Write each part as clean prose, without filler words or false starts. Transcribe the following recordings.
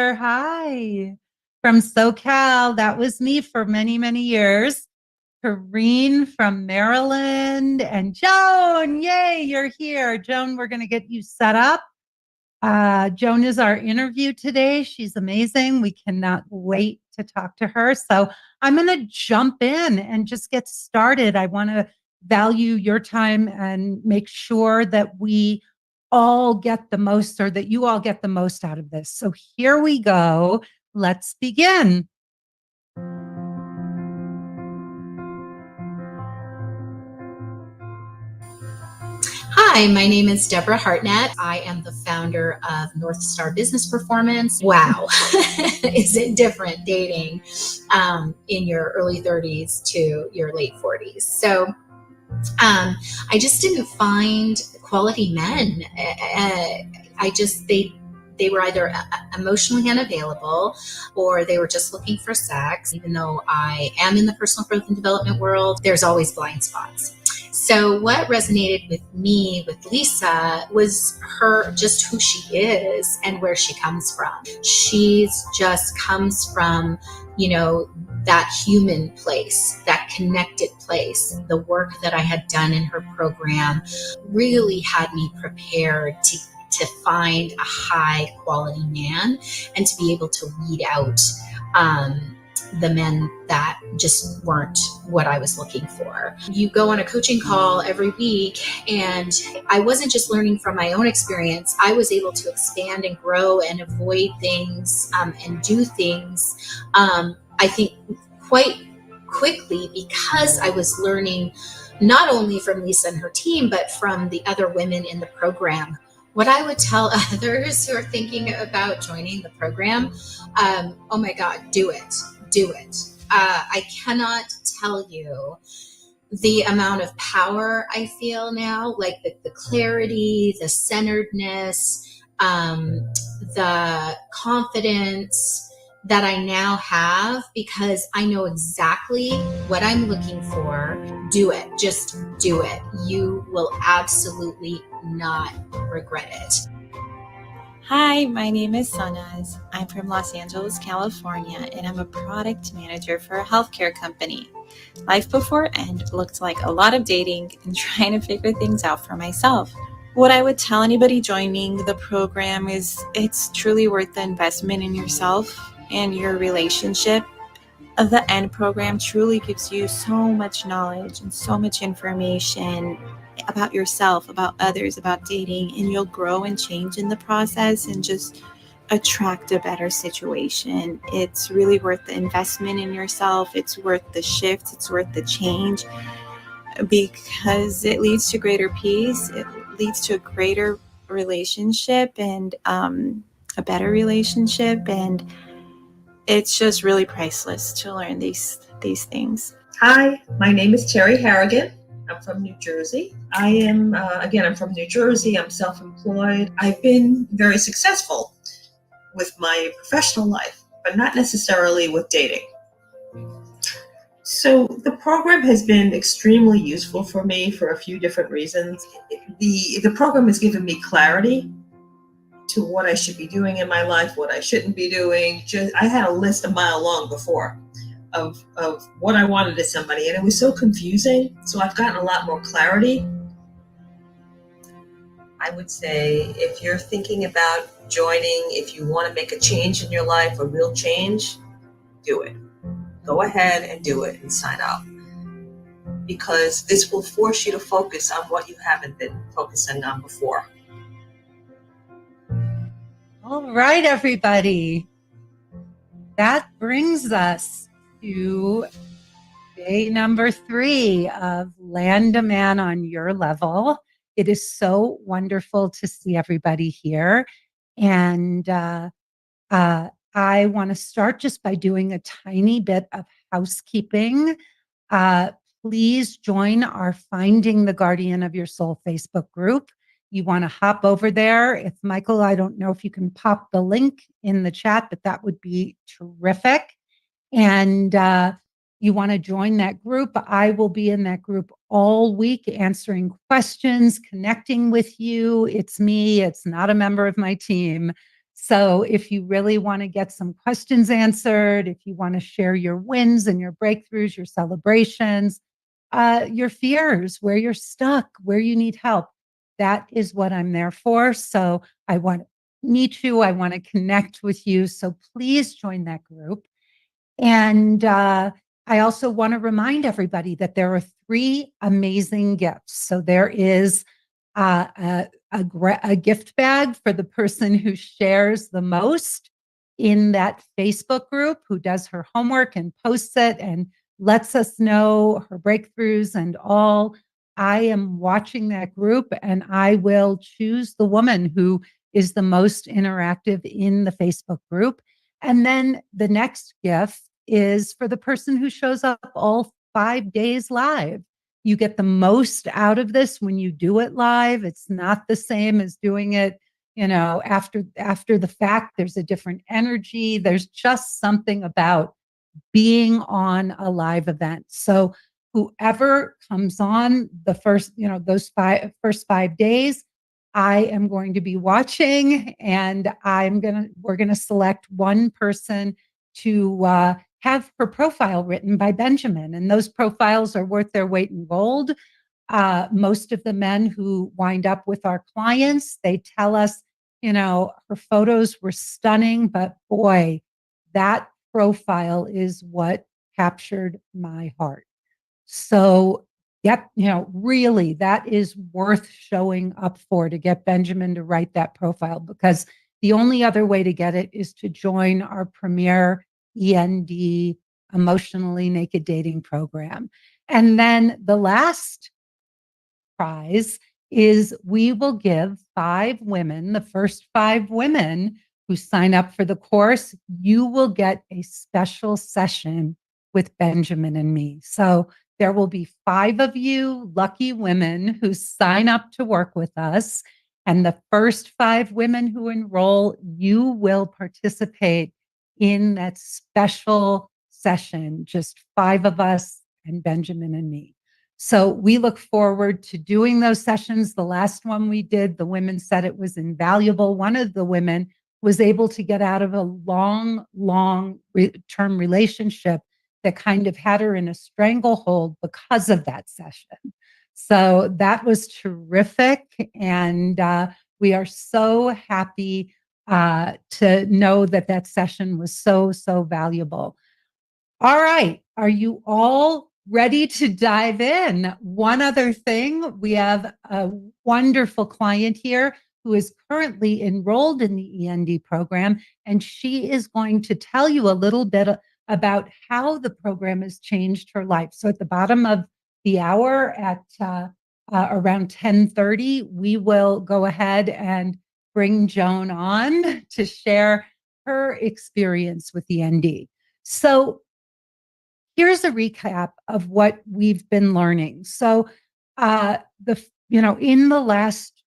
here. Hi. From SoCal. That was me for many, many years. Kareen from Maryland and Joan. Yay, you're here. Joan, we're going to get you set up. Joan is our interview today. She's amazing. We cannot wait to talk to her. So I'm going to jump in and just get started. I want to value your time and make sure that we all get the most, or that you all get the most out of this. So here we go. Let's begin. Hi, my name is Deborah Hartnett. I am the founder of North Star Business Performance. Wow, is it different dating in your early 30s to your late 40s? So I just didn't find quality men. They were either emotionally unavailable, or they were just looking for sex. Even though I am in the personal growth and development world, there's always blind spots. So what resonated with me with Lisa was her, just who she is and where she comes from. She's just comes from, that human place, that connected place. The work that I had done in her program really had me prepared to find a high quality man and to be able to weed out the men that just weren't what I was looking for. You go on a coaching call every week, and I wasn't just learning from my own experience. I was able to expand and grow and avoid things and do things, I think, quite quickly, because I was learning not only from Lisa and her team, but from the other women in the program. What I would tell others who are thinking about joining the program, oh my God, do it. Do it. I cannot tell you the amount of power I feel now, like the clarity, the centeredness, the confidence that I now have, because I know exactly what I'm looking for. Do it. Just do it. You will absolutely not regret it. Hi, my name is Sanaz. I'm from Los Angeles, California, and I'm a product manager for a healthcare company. Life before End looked like a lot of dating and trying to figure things out for myself. What I would tell anybody joining the program is it's truly worth the investment in yourself and your relationship. The End program truly gives you so much knowledge and so much information about yourself, about others, about dating, and you'll grow and change in the process and just attract a better situation. It's really worth the investment in yourself. It's worth the shift. It's worth the change, because it leads to greater peace. It leads to a greater relationship and a better relationship. And it's just really priceless to learn these things. Hi, my name is Terry Harrigan. I'm from New Jersey. I'm from New Jersey. I'm self-employed. I've been very successful with my professional life, but not necessarily with dating. So the program has been extremely useful for me for a few different reasons. The program has given me clarity to what I should be doing in my life, what I shouldn't be doing. I had a list a mile long before of what I wanted as somebody, and it was so confusing. So I've gotten a lot more clarity. I would say, if you're thinking about joining, if you want to make a change in your life, a real change, do it. Go ahead and do it and sign up, because this will force you to focus on what you haven't been focusing on before. All right, everybody. That brings us to day number 3 of Land a Man on Your Level. It is so wonderful to see everybody here. And I want to start just by doing a tiny bit of housekeeping. Please join our Finding the Guardian of Your Soul Facebook group. You want to hop over there. It's Michael. I don't know if you can pop the link in the chat, but that would be terrific. And you want to join that group. I will be in that group all week answering questions, connecting with you. It's me. It's not a member of my team. So if you really want to get some questions answered, if you want to share your wins and your breakthroughs, your celebrations, your fears, where you're stuck, where you need help, that is what I'm there for. So I want to meet you. I want to connect with you. So please join that group. And I also want to remind everybody that there are 3 amazing gifts. So there is a gift bag for the person who shares the most in that Facebook group, who does her homework and posts it and lets us know her breakthroughs and all. I am watching that group and I will choose the woman who is the most interactive in the Facebook group. And then the next gift is for the person who shows up all 5 days live. You get the most out of this when you do it live. It's not the same as doing it, after the fact. There's a different energy. There's just something about being on a live event. So whoever comes on the first, those first 5 days, I am going to be watching, and we're going to select one person to have her profile written by Benjamin. And those profiles are worth their weight in gold. Most of the men who wind up with our clients, they tell us, her photos were stunning, but boy, that profile is what captured my heart. So, yep, really, that is worth showing up for, to get Benjamin to write that profile, because the only other way to get it is to join our premier END Emotionally Naked Dating program. And then the last prize is we will give 5 women, the first 5 women who sign up for the course, you will get a special session with Benjamin and me. So there will be 5 of you lucky women who sign up to work with us. And the first 5 women who enroll, you will participate in that special session, just 5 of us and Benjamin and me. So we look forward to doing those sessions. The last one we did, the women said it was invaluable. One of the women was able to get out of a long term relationship that kind of had her in a stranglehold because of that session. So that was terrific. And we are so happy to know that that session was so valuable. All right. Are you all ready to dive in? One other thing, we have a wonderful client here who is currently enrolled in the END program, and she is going to tell you a little bit about how the program has changed her life. So at the bottom of the hour at around 10:30, we will go ahead and bring Joan on to share her experience with END. So here's a recap of what we've been learning. So, in the last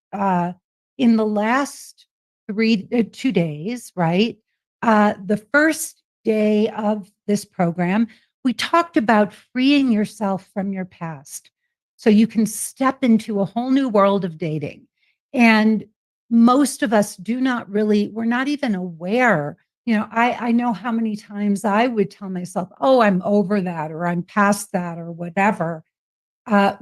2 days, right? The first day of this program, we talked about freeing yourself from your past, so you can step into a whole new world of dating. And most of us we're not even aware. I know how many times I would tell myself, oh, I'm over that, or I'm past that, or whatever.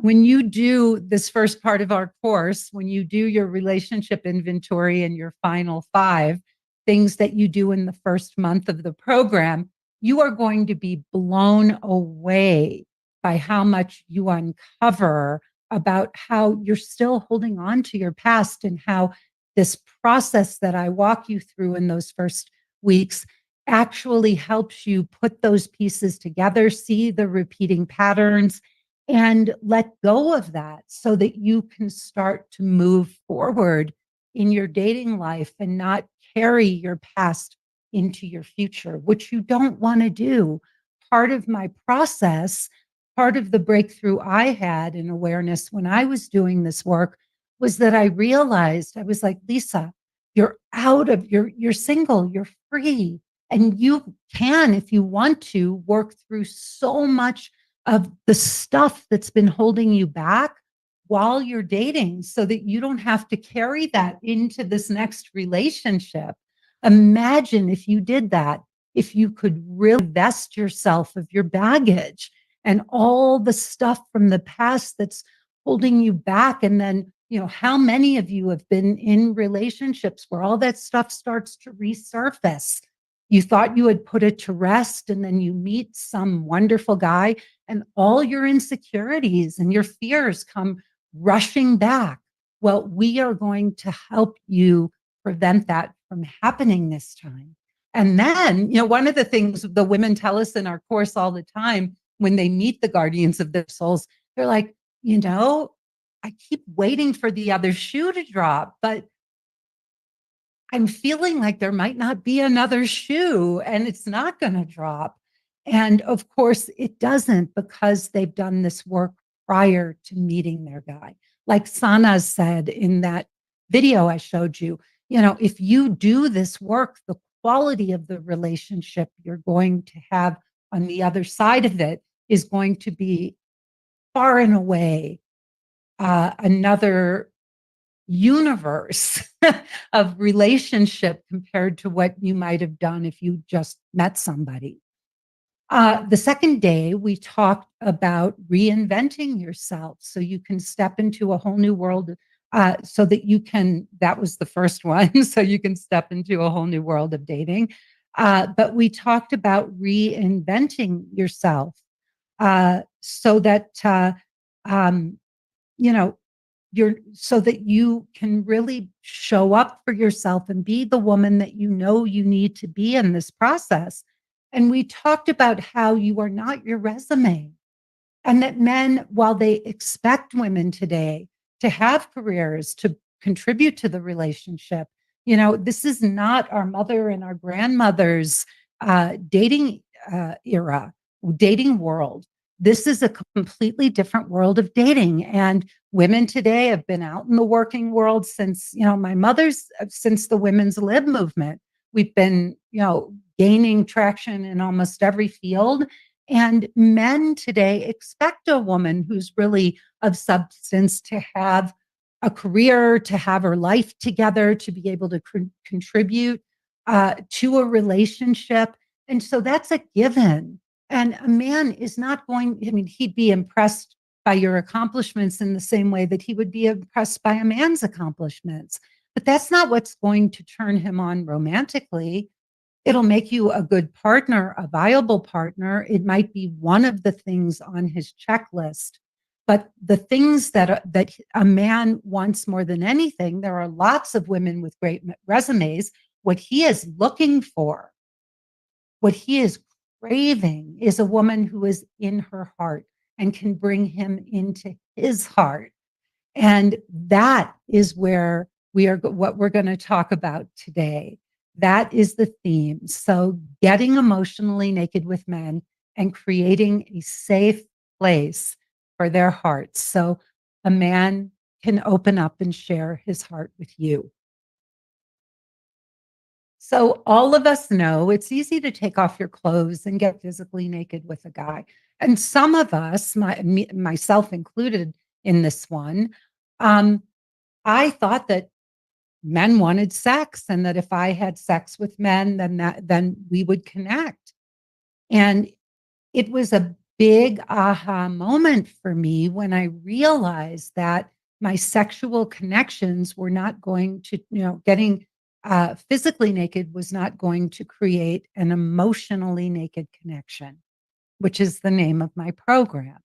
When you do this first part of our course, when you do your relationship inventory and your final 5 things that you do in the first month of the program, you are going to be blown away by how much you uncover about how you're still holding on to your past, and how this process that I walk you through in those first weeks actually helps you put those pieces together, see the repeating patterns, and let go of that, so that you can start to move forward in your dating life and not carry your past into your future, which you don't want to do. Part of my process, part of the breakthrough I had in awareness when I was doing this work, was that I realized, I was like, Lisa, you're single, you're free, and you can, if you want to, work through so much of the stuff that's been holding you back while you're dating, so that you don't have to carry that into this next relationship. Imagine if you did that, if you could really divest yourself of your baggage and all the stuff from the past that's holding you back. And then, how many of you have been in relationships where all that stuff starts to resurface? You thought you had put it to rest, and then you meet some wonderful guy, and all your insecurities and your fears come rushing back. Well, we are going to help you prevent that from happening this time. And then, one of the things the women tell us in our course all the time when they meet the guardians of their souls, they're like, I keep waiting for the other shoe to drop, but I'm feeling like there might not be another shoe and it's not going to drop. And of course, it doesn't, because they've done this work prior to meeting their guy. Like Sana said in that video I showed you, if you do this work, the quality of the relationship you're going to have on the other side of it is going to be far and away another universe of relationship compared to what you might have done if you just met somebody. The second day, we talked about reinventing yourself so you can step into a whole new world, so that you can, that was the first one, so you can step into a whole new world of dating. But we talked about reinventing yourself so that, so that you can really show up for yourself and be the woman that you need to be in this process. And we talked about how you are not your resume, and that men, while they expect women today to have careers, to contribute to the relationship, this is not our mother and our grandmother's dating era, dating world. This is a completely different world of dating. And women today have been out in the working world since, since the women's lib movement. We've been, gaining traction in almost every field. And men today expect a woman who's really of substance to have a career, to have her life together, to be able to contribute to a relationship. And so that's a given. And a man is not going, he'd be impressed by your accomplishments in the same way that he would be impressed by a man's accomplishments. But that's not what's going to turn him on romantically. It'll make you a good partner, a viable partner. It might be one of the things on his checklist. But the things that a man wants more than anything, there are lots of women with great resumes. What he is looking for, what he is craving, is a woman who is in her heart and can bring him into his heart. And that is where what we're going to talk about today. That is the theme. So getting emotionally naked with men and creating a safe place for their hearts, so a man can open up and share his heart with you. So all of us know it's easy to take off your clothes and get physically naked with a guy. And some of us, myself included in this one, I thought that men wanted sex, and that if I had sex with men, then we would connect. And it was a big aha moment for me when I realized that my sexual connections were not going to, getting physically naked was not going to create an emotionally naked connection, which is the name of my program.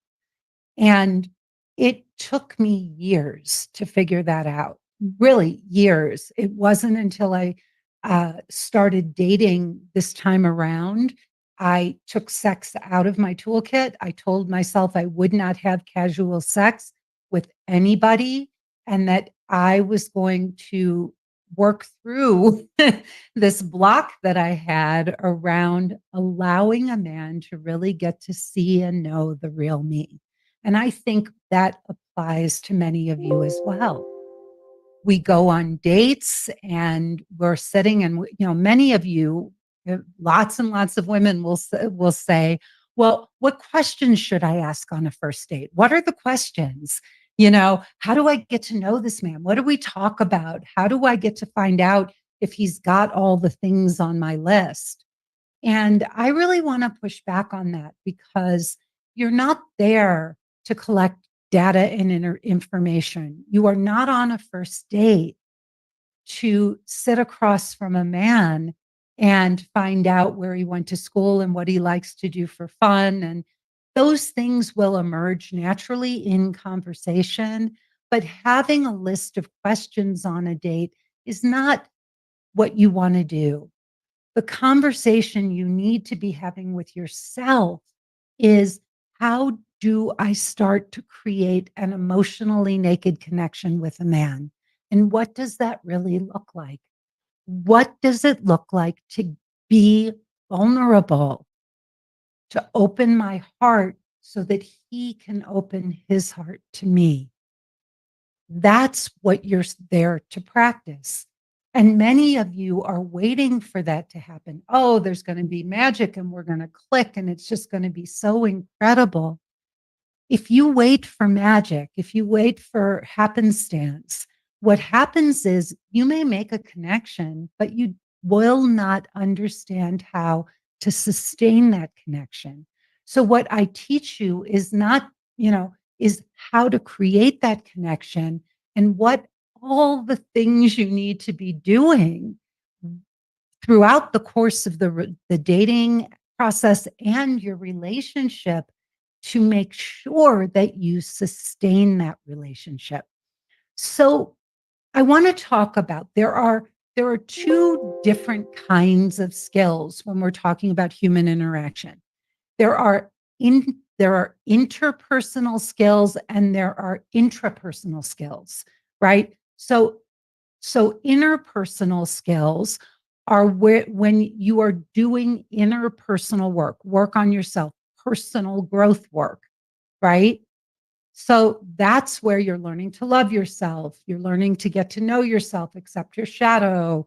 And it took me years to figure that out. Really years. It wasn't until I started dating this time around, I took sex out of my toolkit. I told myself I would not have casual sex with anybody, and that I was going to work through this block that I had around allowing a man to really get to see and know the real me. And I think that applies to many of you as well. We go on dates and we're sitting, and many of you, lots and lots of women will say, well, what questions should I ask on a first date? What are the questions? How do I get to know this man? What do we talk about? How do I get to find out if he's got all the things on my list. And I really want to push back on that because you're not there to collect data and information. You are not on a first date to sit across from a man and find out where he went to school and what he likes to do for fun. And those things will emerge naturally in conversation. But having a list of questions on a date is not what you want to do. The conversation you need to be having with yourself is, how do I start to create an emotionally naked connection with a man? And what does that really look like? What does it look like to be vulnerable, to open my heart so that he can open his heart to me? That's what you're there to practice. And many of you are waiting for that to happen. Oh, there's going to be magic and we're going to click and it's just going to be so incredible. If you wait for magic, if you wait for happenstance, what happens is you may make a connection, but you will not understand how to sustain that connection. So what I teach you is not, is how to create that connection and what all the things you need to be doing throughout the course of the dating process and your relationship to make sure that you sustain that relationship. So I want to talk about there are two different kinds of skills when we're talking about human interaction. There are interpersonal skills and there are intrapersonal skills, right? So interpersonal skills are when you are doing interpersonal work on yourself, personal growth work, right? So that's where you're learning to love yourself. You're learning to get to know yourself, accept your shadow,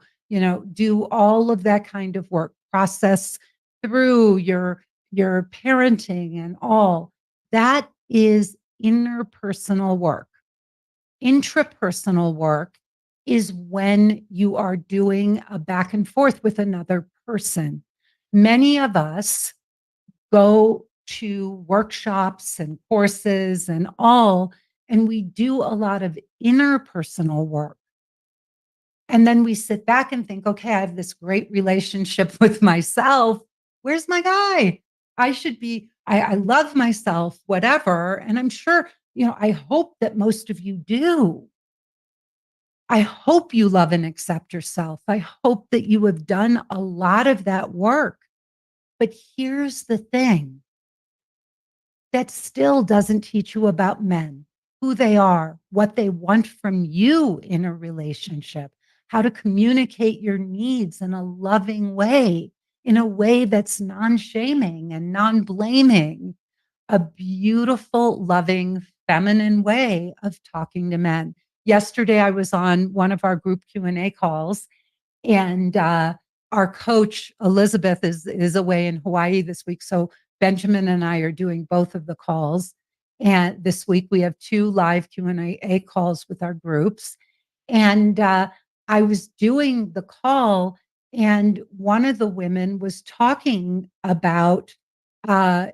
do all of that kind of work, process through your parenting and all. That is interpersonal work. Intrapersonal work is when you are doing a back and forth with another person. Many of us go to workshops and courses and all, and we do a lot of interpersonal work. And then we sit back and think, okay, I have this great relationship with myself. Where's my guy? I love myself, whatever. And I'm sure, I hope that most of you do. I hope you love and accept yourself. I hope that you have done a lot of that work. But here's the thing that still doesn't teach you about men, who they are, what they want from you in a relationship, how to communicate your needs in a loving way, in a way that's non-shaming and non-blaming, a beautiful, loving, feminine way of talking to men. Yesterday, I was on one of our group Q&A calls, and our coach, Elizabeth, is away in Hawaii this week. So Benjamin and I are doing both of the calls. And this week we have 2 live Q&A calls with our groups. And I was doing the call, and one of the women was talking about a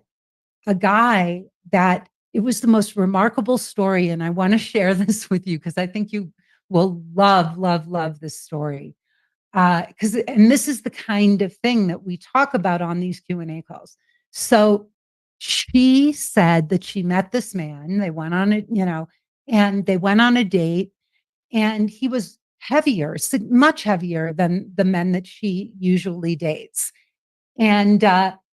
guy that it was the most remarkable story. And I want to share this with you because I think you will love, love, love this story. And this is the kind of thing that we talk about on these Q&A calls. So she said that she met this man. They went on it, and they went on a date, and he was heavier, much heavier than the men that she usually dates. And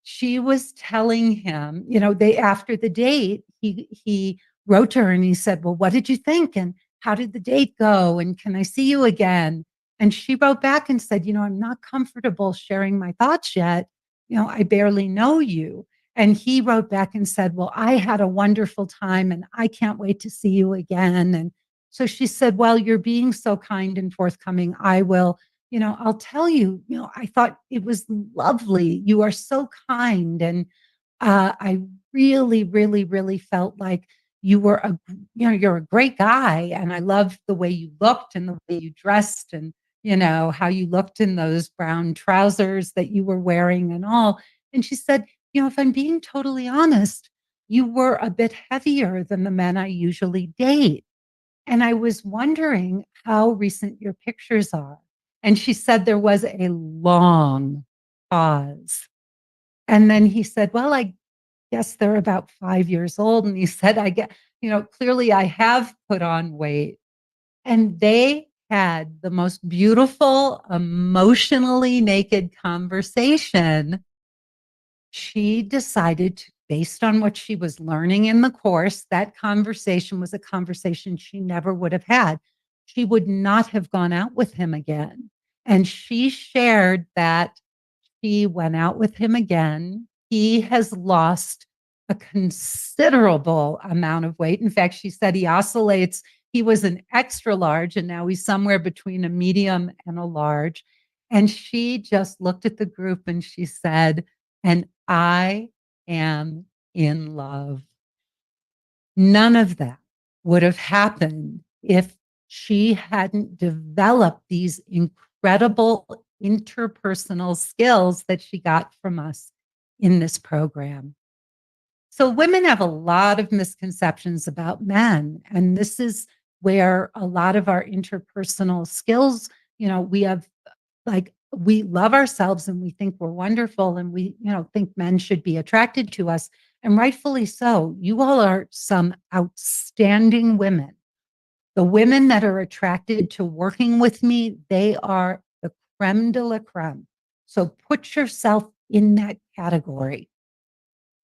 she was telling him, they after the date, he wrote to her and he said, "Well, what did you think? And how did the date go? And can I see you again?" And she wrote back and said, "I'm not comfortable sharing my thoughts yet. I barely know you." And he wrote back and said, "Well, I had a wonderful time and I can't wait to see you again." And so she said, "Well, you're being so kind and forthcoming. I will, I'll tell you, I thought it was lovely. You are so kind. And I really, really, really felt like you were you're a great guy. And I loved the way you looked and the way you dressed. And how you looked in those brown trousers that you were wearing and all. And she said, if I'm being totally honest, you were a bit heavier than the men I usually date. And I was wondering how recent your pictures are. And she said there was a long pause. And then he said, well, I guess they're about 5 years old. And he said, I get, clearly I have put on weight. And they had the most beautiful, emotionally naked conversation. She decided to, based on what she was learning in the course, that conversation was a conversation she never would have had. She would not have gone out with him again. And she shared that she went out with him again. He has lost a considerable amount of weight. In fact, she said he oscillates. He was an extra large, and now he's somewhere between a medium and a large. And she just looked at the group and she said, and I am in love. None of that would have happened if she hadn't developed these incredible interpersonal skills that she got from us in this program. So women have a lot of misconceptions about men, and this is where a lot of our interpersonal skills, we have, like, we love ourselves and we think we're wonderful, and we, think men should be attracted to us, and rightfully so. You all are some outstanding women. The women that are attracted to working with me, they are the creme de la creme. So put yourself in that category.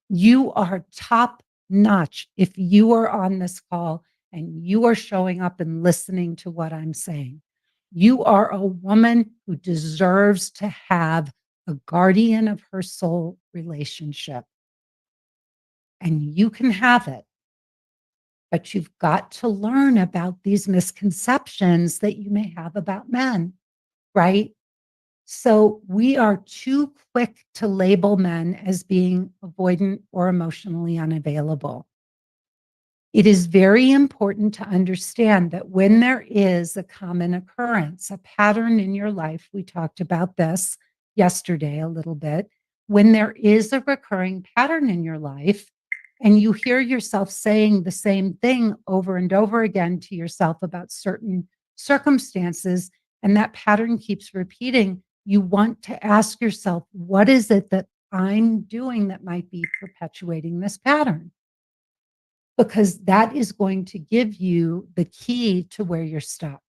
You are top notch if you are on this call and you are showing up and listening to what I'm saying. You are a woman who deserves to have a guardian of her soul relationship. And you can have it. But you've got to learn about these misconceptions that you may have about men, right? So we are too quick to label men as being avoidant or emotionally unavailable. It is very important to understand that when there is a common occurrence, a pattern in your life, we talked about this yesterday a little bit, when there is a recurring pattern in your life and you hear yourself saying the same thing over and over again to yourself about certain circumstances, and that pattern keeps repeating, you want to ask yourself, what is it that I'm doing that might be perpetuating this pattern? Because that is going to give you the key to where you're stuck.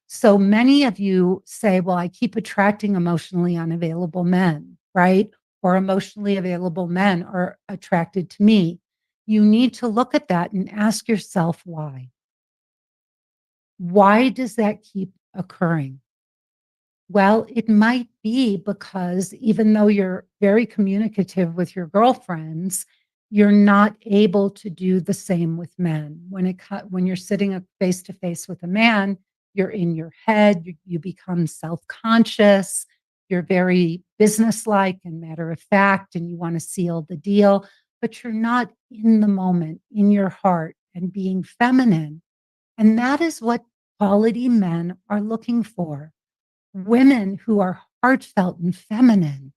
So many of you say, well, I keep attracting emotionally unavailable men, right? Or emotionally available men are attracted to me. You need to look at that and ask yourself why. Why does that keep occurring? Well, it might be because even though you're very communicative with your girlfriends, you're not able to do the same with men. When you're sitting face to face with a man, you're in your head, you become self-conscious, you're very businesslike and matter of fact, and you want to seal the deal, but you're not in the moment, in your heart, and being feminine. And that is what quality men are looking for. Women who are heartfelt and feminine.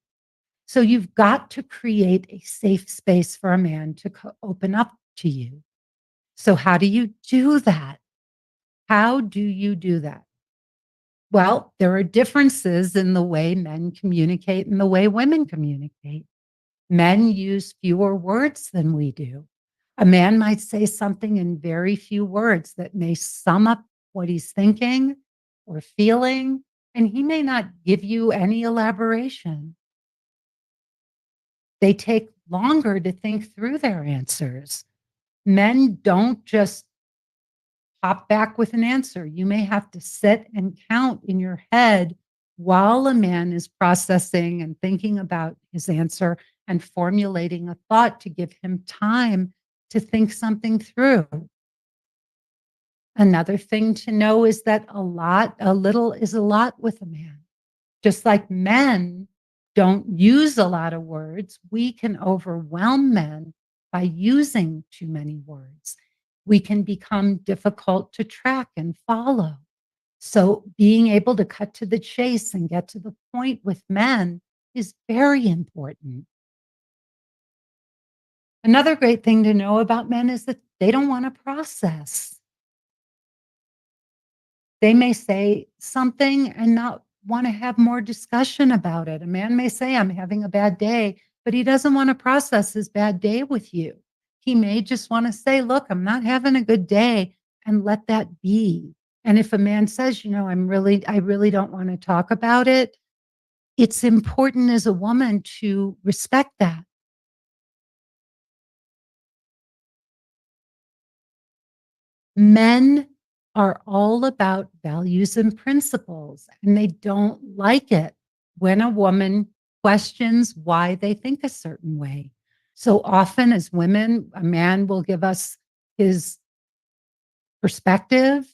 So you've got to create a safe space for a man to open up to you. So how do you do that? How do you do that? Well, there are differences in the way men communicate and the way women communicate. Men use fewer words than we do. A man might say something in very few words that may sum up what he's thinking or feeling, and he may not give you any elaboration. They take longer to think through their answers. Men don't just pop back with an answer. You may have to sit and count in your head while a man is processing and thinking about his answer and formulating a thought to give him time to think something through. Another thing to know is that a little is a lot with a man. Just like men don't use a lot of words, we can overwhelm men by using too many words. We can become difficult to track and follow. So being able to cut to the chase and get to the point with men is very important. Another great thing to know about men is that they don't want to process. They may say something and not want to have more discussion about it. A man may say, I'm having a bad day, but he doesn't want to process his bad day with you. He may just want to say, look, I'm not having a good day, and let that be. And if a man says, I really don't want to talk about it, it's important as a woman to respect that. Men are all about values and principles, and they don't like it when a woman questions why they think a certain way. So often, as women, a man will give us his perspective,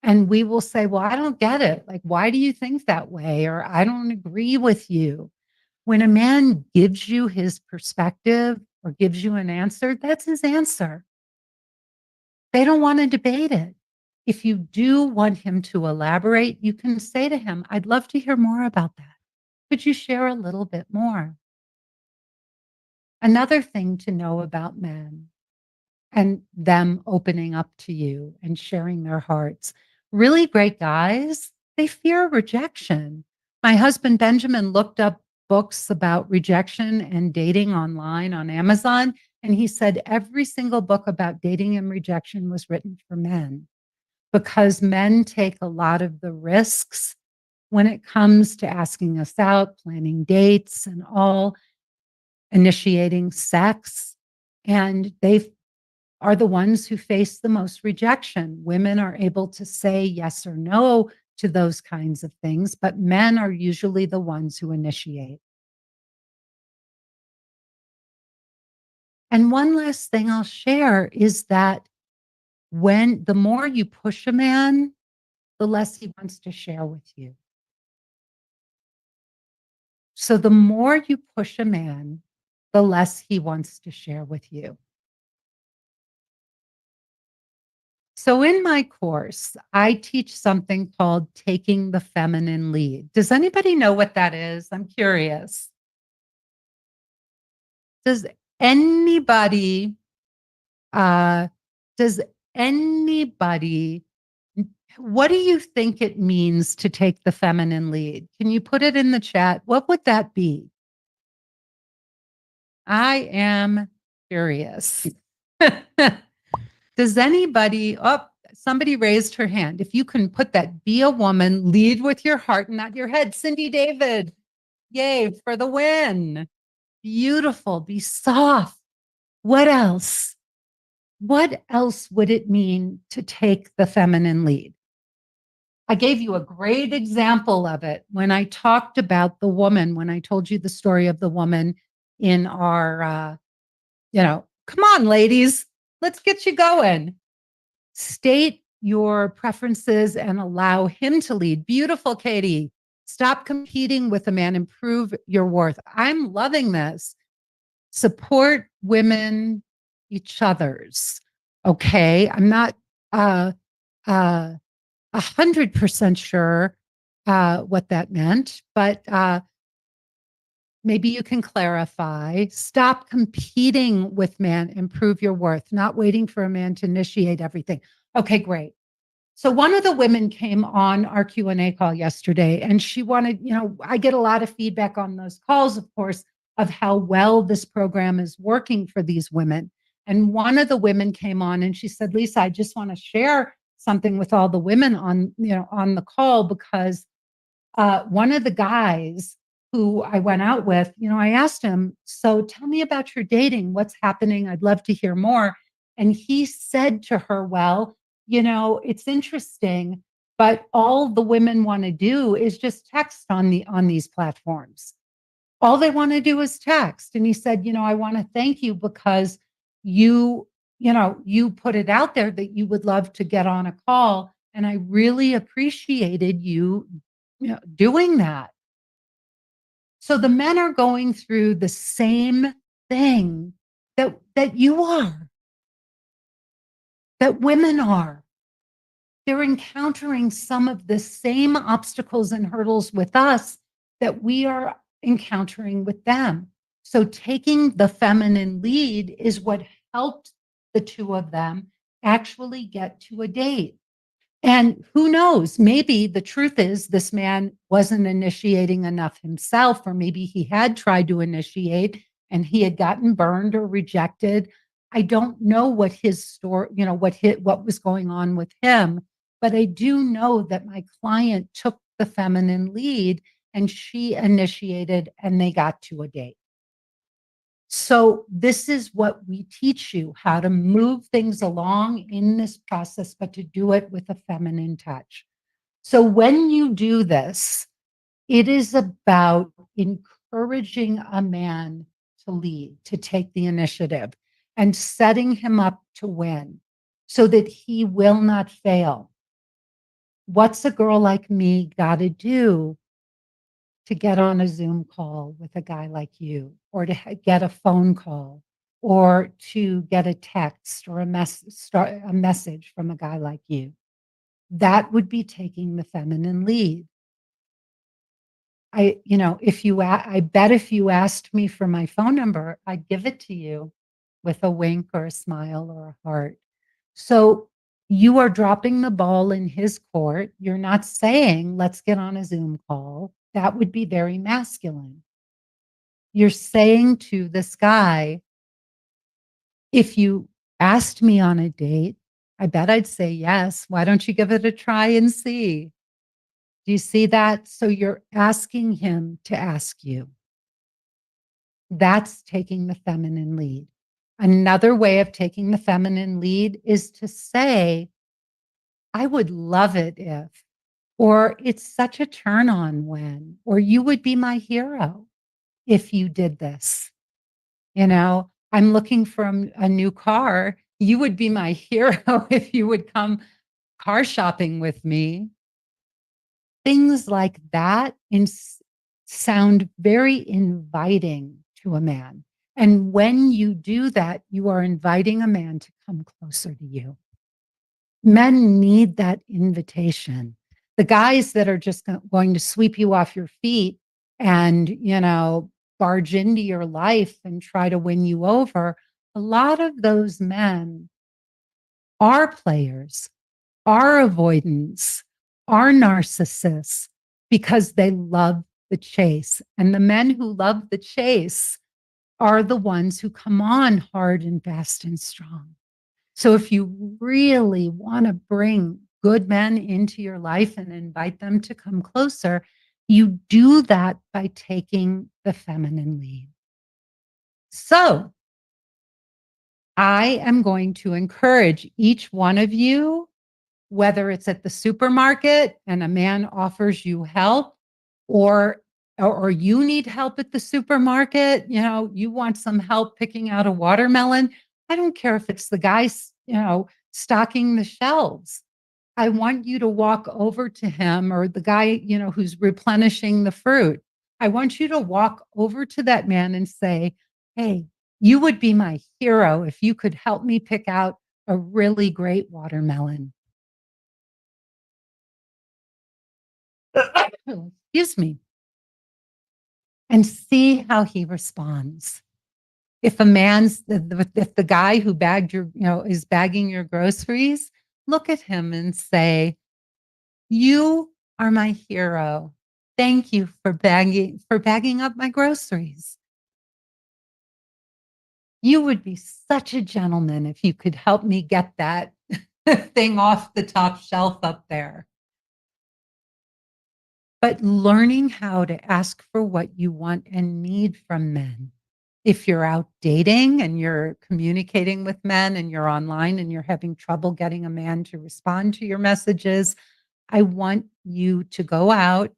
and we will say, well, I don't get it. Like, why do you think that way? Or I don't agree with you. When a man gives you his perspective or gives you an answer, that's his answer. They don't want to debate it. If you do want him to elaborate, you can say to him, I'd love to hear more about that. Could you share a little bit more? Another thing to know about men and them opening up to you and sharing their hearts. Really great guys, they fear rejection. My husband Benjamin looked up books about rejection and dating online on Amazon, and he said every single book about dating and rejection was written for men because men take a lot of the risks when it comes to asking us out, planning dates, and all, initiating sex. And they are the ones who face the most rejection. Women are able to say yes or no to those kinds of things, but men are usually the ones who initiate. And one last thing I'll share is that the more you push a man, the less he wants to share with you. So the more you push a man, the less he wants to share with you. So in my course, I teach something called taking the feminine lead. Does anybody know what that is? I'm curious. Does anybody, uh, does anybody, what do you think it means to take the feminine lead? Can you put it in the chat? What would that be? I am curious. Does anybody, somebody raised her hand. If you can put that, be a woman, lead with your heart and not your head. Cindy David, yay for the win. Beautiful, be soft. What else? What else would it mean to take the feminine lead? I gave you a great example of it when I talked about the woman, when I told you the story of the woman in our, come on, ladies, let's get you going. State your preferences and allow him to lead. Beautiful, Katie. Stop competing with a man. Improve your worth. I'm loving this. Support women, each other's. Okay. I'm not 100% sure what that meant, but maybe you can clarify. Stop competing with men. Improve your worth. Not waiting for a man to initiate everything. Okay, great. So one of the women came on our Q&A call yesterday, and she wanted, I get a lot of feedback on those calls, of course, of how well this program is working for these women. And one of the women came on and she said, Lisa, I just want to share something with all the women on the call, because one of the guys who I went out with, I asked him, so tell me about your dating. What's happening? I'd love to hear more. And he said to her, well, it's interesting, but all the women want to do is just text on these platforms. All they want to do is text. And he said, I want to thank you because you put it out there that you would love to get on a call. And I really appreciated you doing that. So the men are going through the same thing that you are, that women are. they're encountering some of the same obstacles and hurdles with us that we are encountering with them. So taking the feminine lead is what helped the two of them actually get to a date. And who knows, maybe the truth is this man wasn't initiating enough himself, or maybe he had tried to initiate and he had gotten burned or rejected. I don't know what his story, what was going on with him, but I do know that my client took the feminine lead and she initiated and they got to a date. So this is what we teach you, how to move things along in this process, but to do it with a feminine touch. So when you do this, it is about encouraging a man to lead, to take the initiative, and setting him up to win so that he will not fail. What's a girl like me got to do to get on a Zoom call with a guy like you, or to get a phone call, or to get a text or a message from a guy like you? That would be taking the feminine lead. I bet if you asked me for my phone number, I'd give it to you with a wink or a smile or a heart. So you are dropping the ball in his court. You're not saying, let's get on a Zoom call. That would be very masculine. You're saying to this guy, if you asked me on a date, I bet I'd say yes. Why don't you give it a try and see? Do you see that? So you're asking him to ask you. That's taking the feminine lead. Another way of taking the feminine lead is to say, I would love it if, or it's such a turn on when, or you would be my hero if you did this. I'm looking for a new car. You would be my hero if you would come car shopping with me. Things like that sound very inviting to a man. And when you do that, you are inviting a man to come closer to you. Men need that invitation. The guys that are just going to sweep you off your feet and, barge into your life and try to win you over, a lot of those men are players, are avoidants, are narcissists because they love the chase. And the men who love the chase are the ones who come on hard and fast and strong. So if you really want to bring good men into your life and invite them to come closer, you do that by taking the feminine lead. So I am going to encourage each one of you, whether it's at the supermarket and a man offers you help, or you need help at the supermarket, you want some help picking out a watermelon. I don't care if it's the guy, stocking the shelves. I want you to walk over to him, or the guy, who's replenishing the fruit. I want you to walk over to that man and say, hey, you would be my hero if you could help me pick out a really great watermelon. Excuse me. And see how he responds. If if the guy who bagged is bagging your groceries, look at him and say, you are my hero. Thank you for bagging up my groceries. You would be such a gentleman if you could help me get that thing off the top shelf up there. But learning how to ask for what you want and need from men. If you're out dating and you're communicating with men and you're online and you're having trouble getting a man to respond to your messages, I want you to go out,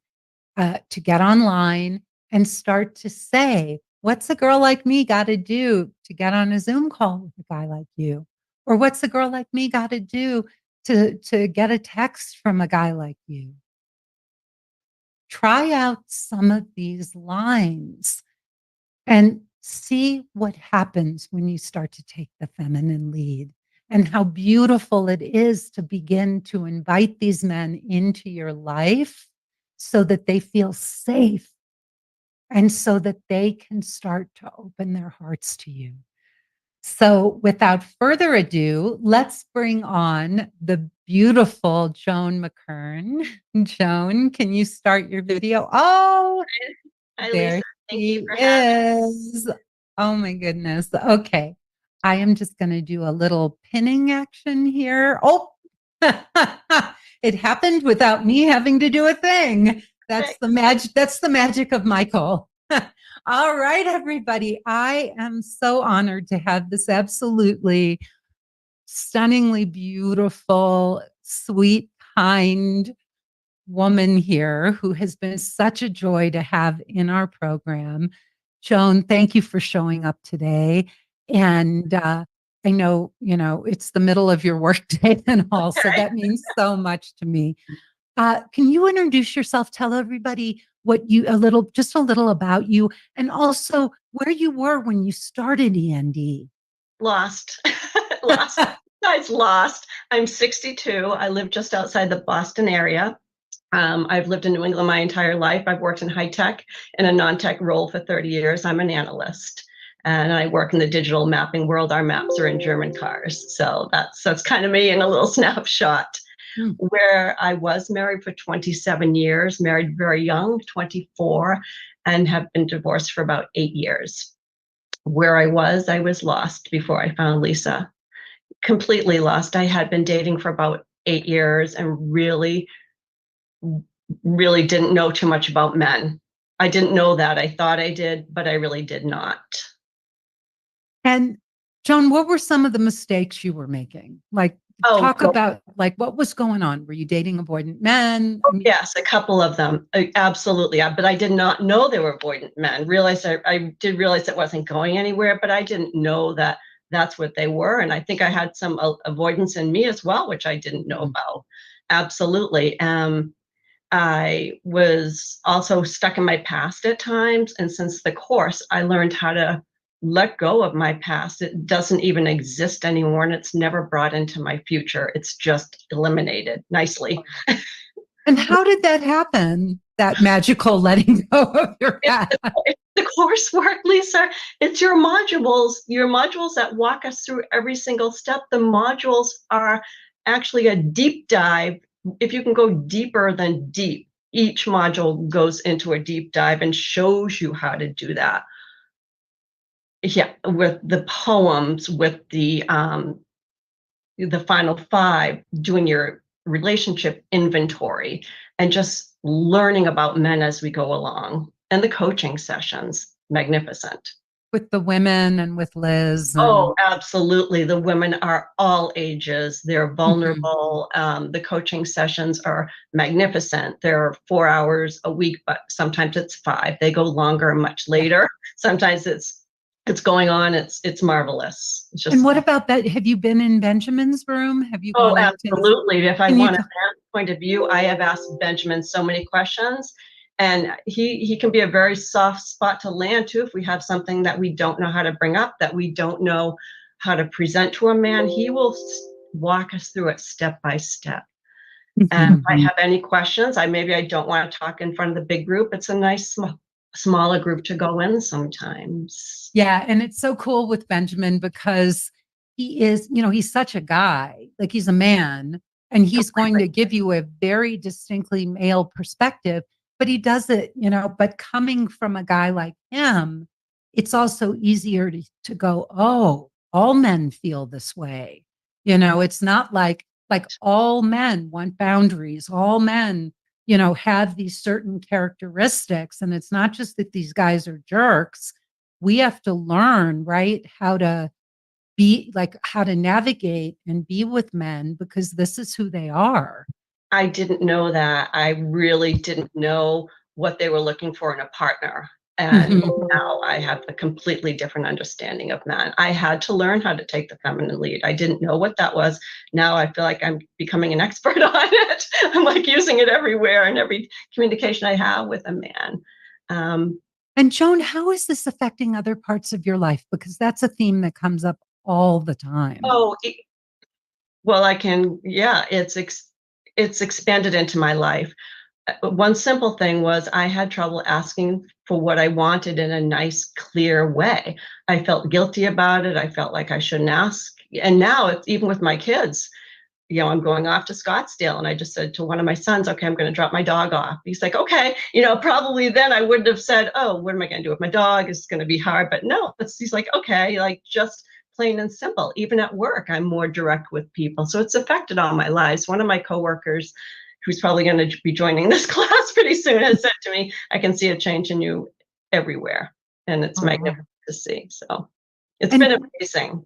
to get online and start to say, what's a girl like me got to do to get on a Zoom call with a guy like you? Or what's a girl like me got to do to get a text from a guy like you? Try out some of these lines and see what happens when you start to take the feminine lead. and how beautiful it is to begin to invite these men into your life so that they feel safe and so that they can start to open their hearts to you. So, without further ado, let's bring on the beautiful Joan McKern. Joan, can you start your video? Oh, Hi, there Lisa. Thank you she for having me. is. Oh my goodness. Okay. I am just going to do a little pinning action here. Oh, it happened without me having to do a thing. That's Perfect. the magic. That's the magic of Michael. All right, everybody. I am so honored to have this absolutely stunningly beautiful, sweet, kind woman here who has been such a joy to have in our program. Joan, thank you for showing up today. And I know, it's the middle of your workday and all, so that means so much to me. Can you introduce yourself? Tell everybody just a little about you, and also where you were when you started END. Lost. Lost. Guys, lost. I'm 62. I live just outside the Boston area. I've lived in New England my entire life. I've worked in high tech in a non-tech role for 30 years. I'm an analyst. And I work in the digital mapping world. Our maps are in German cars. So that's kind of me in a little snapshot. Where I was married for 27 years, married very young, 24, and have been divorced for about 8 years. Where I was lost before I found Lisa. Completely lost. I had been dating for about 8 years and really didn't know too much about men. I didn't know that. I thought I did, but I really did not. And Joan, what were some of the mistakes you were making? Talk about what was going on. Were you dating avoidant men? Yes, a couple of them. Absolutely. But I did not know they were avoidant men. I did realize it wasn't going anywhere, but I didn't know that that's what they were. And I think I had some avoidance in me as well, which I didn't know about. Absolutely. I was also stuck in my past at times. And since the course, I learned how to let go of my past. It doesn't even exist anymore, and it's never brought into my future. It's just eliminated nicely. And how did that happen? That magical letting go of your past? It's the coursework, Lisa. It's your modules that walk us through every single step. The modules are actually a deep dive. If you can go deeper than deep, each module goes into a deep dive and shows you how to do that. Yeah, with the poems, with the final 5, doing your relationship inventory, and just learning about men as we go along. And the coaching sessions, magnificent. With the women and with Liz. Oh, absolutely. The women are all ages. They're vulnerable. The coaching sessions are magnificent. They're 4 hours a week, but sometimes it's 5. They go longer, much later. Sometimes it's going on. It's marvelous. It's just. And what about that? Have you been in Benjamin's room? Have you? Oh, absolutely. If I want a man's point of view, I have asked Benjamin so many questions, and he can be a very soft spot to land to if we have something that we don't know how to bring up, that we don't know how to present to a man. He will walk us through it step by step. And if I have any questions, I don't want to talk in front of the big group. It's a nice smaller group to go in sometimes. Yeah. And it's so cool with Benjamin because he is, he's such a guy, like he's a man, and he's going to give you a very distinctly male perspective, but he does it, but coming from a guy like him, it's also easier to go, oh, all men feel this way. It's not like all men want boundaries, all men have these certain characteristics. And it's not just that these guys are jerks. We have to learn, right, how to navigate and be with men because this is who they are. I didn't know that. I really didn't know what they were looking for in a partner. And now I have a completely different understanding of men. I had to learn how to take the feminine lead. I didn't know what that was. Now I feel like I'm becoming an expert on it. I'm like using it everywhere in every communication I have with a man. And Joan, how is this affecting other parts of your life? Because that's a theme that comes up all the time. Oh, Well, I can, yeah, it's expanded into my life. One simple thing was I had trouble asking for what I wanted in a nice, clear way. I felt guilty about it. I felt like I shouldn't ask. And now it's even with my kids. I'm going off to Scottsdale. And I just said to one of my sons, okay, I'm going to drop my dog off. He's like, okay, probably then I wouldn't have said, oh, what am I going to do with my dog? It's going to be hard. But no, he's like, okay, like just plain and simple. Even at work, I'm more direct with people. So it's affected all my lives. One of my coworkers, who's probably going to be joining this class pretty soon, has said to me, I can see a change in you everywhere. And it's magnificent to see. So it's And been amazing.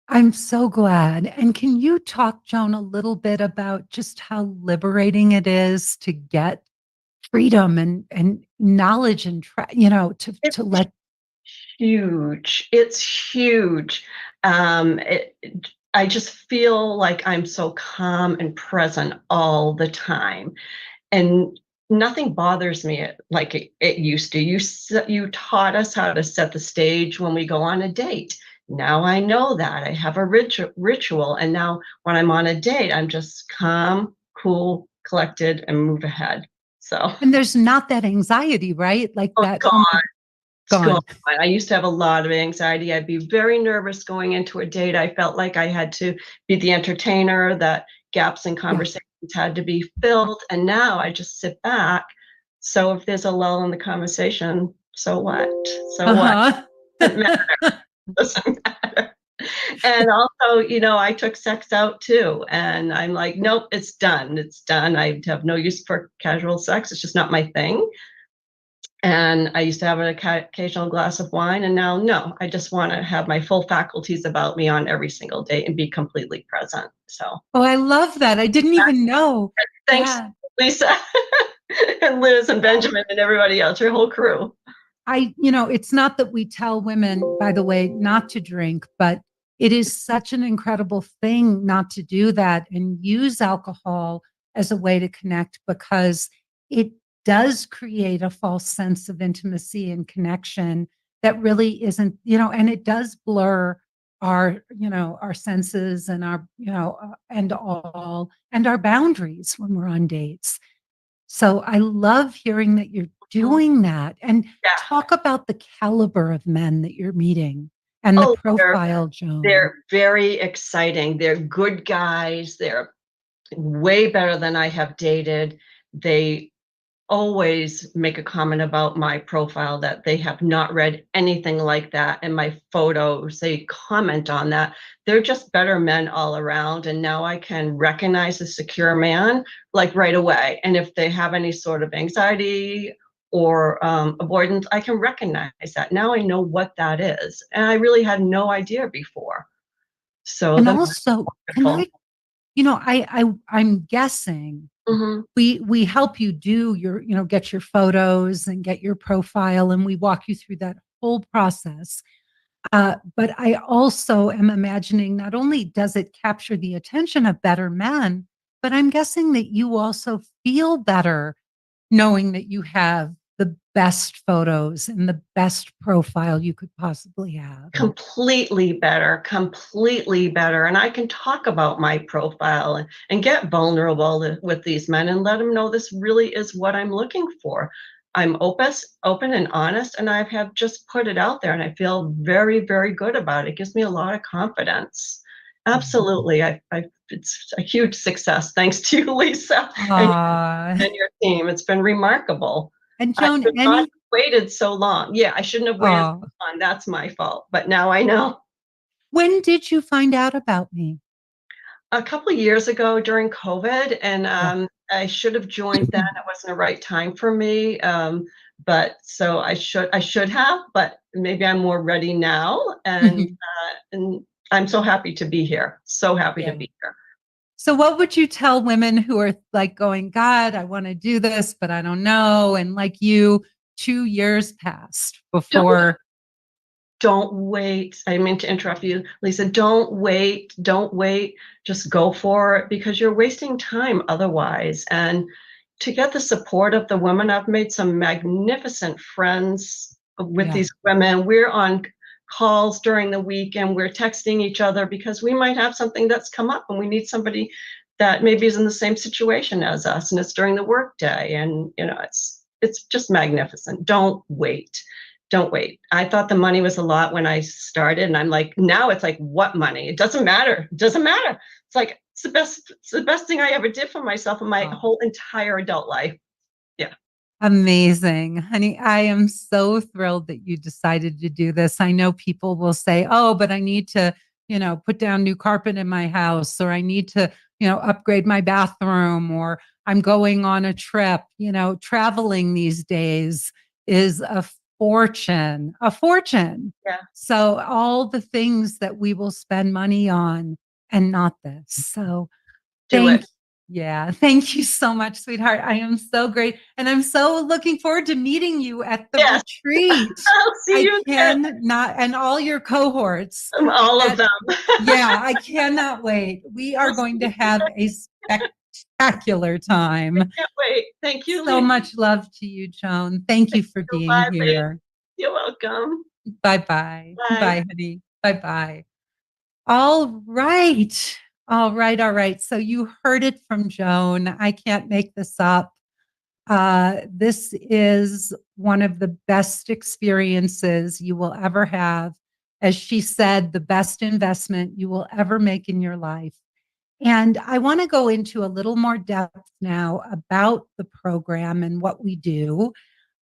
I'm so glad. And can you talk, Joan, a little bit about just how liberating it is to get freedom and knowledge and to let Huge. It's huge. I just feel like I'm so calm and present all the time, and nothing bothers me like it used to. You taught us how to set the stage when we go on a date. Now I know that I have a ritual, and now when I'm on a date, I'm just calm, cool, collected, and move ahead. So, and there's not that anxiety, right? Like oh, that. God. Oh my, gone. I used to have a lot of anxiety. I'd be very nervous going into a date. I felt like I had to be the entertainer, that gaps in conversations had to be filled. And now I just sit back. So if there's a lull in the conversation, so what? So what? Doesn't matter. Doesn't matter. And also, I took sex out too. And I'm like, nope, it's done. It's done. I have no use for casual sex. It's just not my thing. And I used to have an occasional glass of wine, and now, no, I just want to have my full faculties about me on every single day and be completely present. So, Oh, I love that. I didn't even know. thanks, Yeah. Lisa, and Liz, and Benjamin, and everybody else, your whole crew. It's not that we tell women, by the way, not to drink, but it is such an incredible thing not to do that and use alcohol as a way to connect, because it does create a false sense of intimacy and connection that really isn't, and it does blur our senses and and our boundaries when we're on dates. So I love hearing that you're doing that, and Yeah. talk about the caliber of men that you're meeting and the profile, Joan. They're very exciting. They're good guys. They're way better than I have dated. They always make a comment about my profile that they have not read anything like that in my photos. They comment on that. They're just better men all around. And now I can recognize a secure man like right away. And if they have any sort of anxiety or avoidance, I can recognize that. Now I know what that is. And I really had no idea before. So And then also, I'm guessing Mhm. we help you do get your photos and get your profile, and we walk you through that whole process. But I also am imagining not only does it capture the attention of better men, but I'm guessing that you also feel better knowing that you have the best photos and the best profile you could possibly have. Completely better, completely better. And I can talk about my profile and get vulnerable with these men and let them know this really is what I'm looking for. I'm open and honest, and I have just put it out there, and I feel very, very good about it. It gives me a lot of confidence. Absolutely. It's a huge success. Thanks to you, Lisa, and your team. It's been remarkable. And I Joan, should not have waited so long. Yeah, I shouldn't have waited so long. That's my fault. But now I know. when did you find out about me? A couple of years ago during COVID, and I should have joined then. It wasn't the right time for me. But so I should have, but maybe I'm more ready now. And I'm so happy to be here. So happy to be here. So what would you tell women who are like going, God, I want to do this, but I don't know. And like you, 2 years passed before. Don't wait. I mean to interrupt you, Lisa. Don't wait. Don't wait. Just go for it, because you're wasting time otherwise. And to get the support of the women, I've made some magnificent friends with these women. We're on calls during the week and we're texting each other because we might have something that's come up and we need somebody that maybe is in the same situation as us, and it's during the workday. And it's just magnificent. Don't wait. Don't wait. I thought the money was a lot when I started, and I'm like, now it's like, what money? It doesn't matter. It doesn't matter. It's like it's the best thing I ever did for myself in my whole entire adult life. Yeah. Amazing. Honey, I am so thrilled that you decided to do this. I know people will say, oh, but I need to, put down new carpet in my house, or I need to, upgrade my bathroom, or I'm going on a trip. Traveling these days is a fortune, a fortune. Yeah. So all the things that we will spend money on and not this. So Do thank it. Yeah. Thank you so much, sweetheart. I am so great. And I'm so looking forward to meeting you at the Yes. retreat. I'll see you there. And all your cohorts. All of them. Yeah, I cannot wait. We are going to have a spectacular time. Can't wait. Thank you. So Lisa. much love to you, Joan. Thank you for being Bye, here. You're welcome. Bye-bye. Bye. Bye, honey. Bye-bye. All right. All right. So you heard it from Joan. I can't make this up. This is one of the best experiences you will ever have. As she said, the best investment you will ever make in your life. And I want to go into a little more depth now about the program and what we do.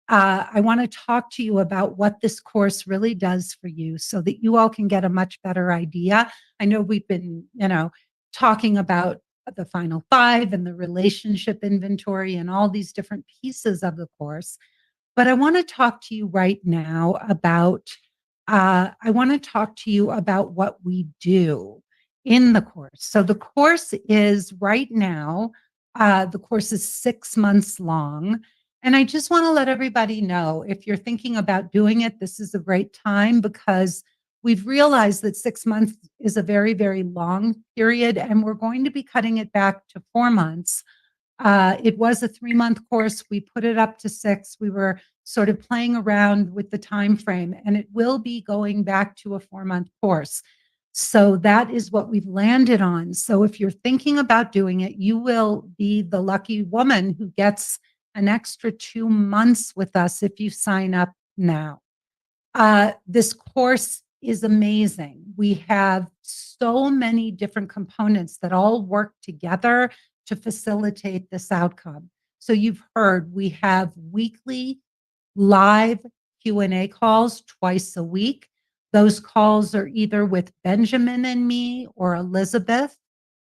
I want to talk to you about what this course really does for you so that you all can get a much better idea. I know we've been, talking about the final 5 and the relationship inventory and all these different pieces of the course. But I want to talk to you right now about, what we do in the course. So the course is right now, the course is 6 months long. And I just want to let everybody know, if you're thinking about doing it, this is a great time, because we've realized that 6 months is a very, very long period, and we're going to be cutting it back to 4 months. It was a 3-month course. We put it up to 6. We were sort of playing around with the time frame, and it will be going back to a 4-month course. So that is what we've landed on. So if you're thinking about doing it, you will be the lucky woman who gets an extra 2 months with us if you sign up now. This course is amazing. We have so many different components that all work together to facilitate this outcome. So you've heard we have weekly live Q&A calls twice a week. Those calls are either with Benjamin and me or Elizabeth,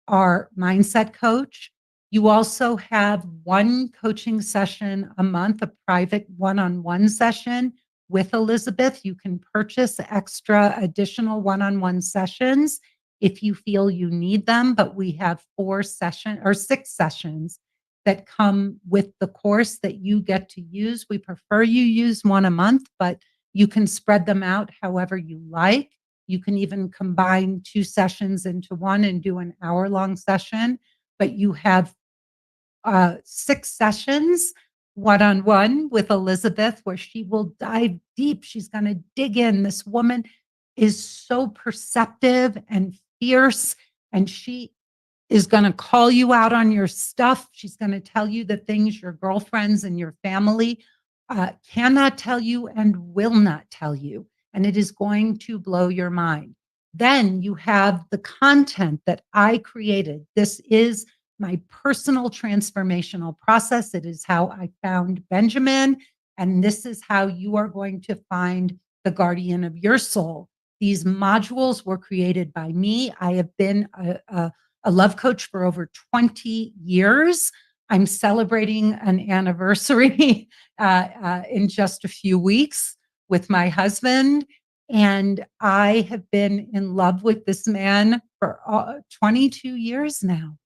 our mindset coach. You also have one coaching session a month, a private one-on-one session with Elizabeth. You can purchase extra additional one-on-one sessions if you feel you need them, but we have 6 sessions that come with the course that you get to use. We prefer you use one a month, but you can spread them out however you like. You can even combine 2 sessions into one and do an hour-long session, but you have 6 sessions one-on-one with Elizabeth, where she will dive deep. She's going to dig in. This woman is so perceptive and fierce, and she is going to call you out on your stuff. She's going to tell you the things your girlfriends and your family cannot tell you and will not tell you. And it is going to blow your mind. Then you have the content that I created. This is my personal transformational process. It is how I found Benjamin. And this is how you are going to find the guardian of your soul. These modules were created by me. I have been a love coach for over 20 years. I'm celebrating an anniversary in just a few weeks with my husband. And I have been in love with this man for 22 years now.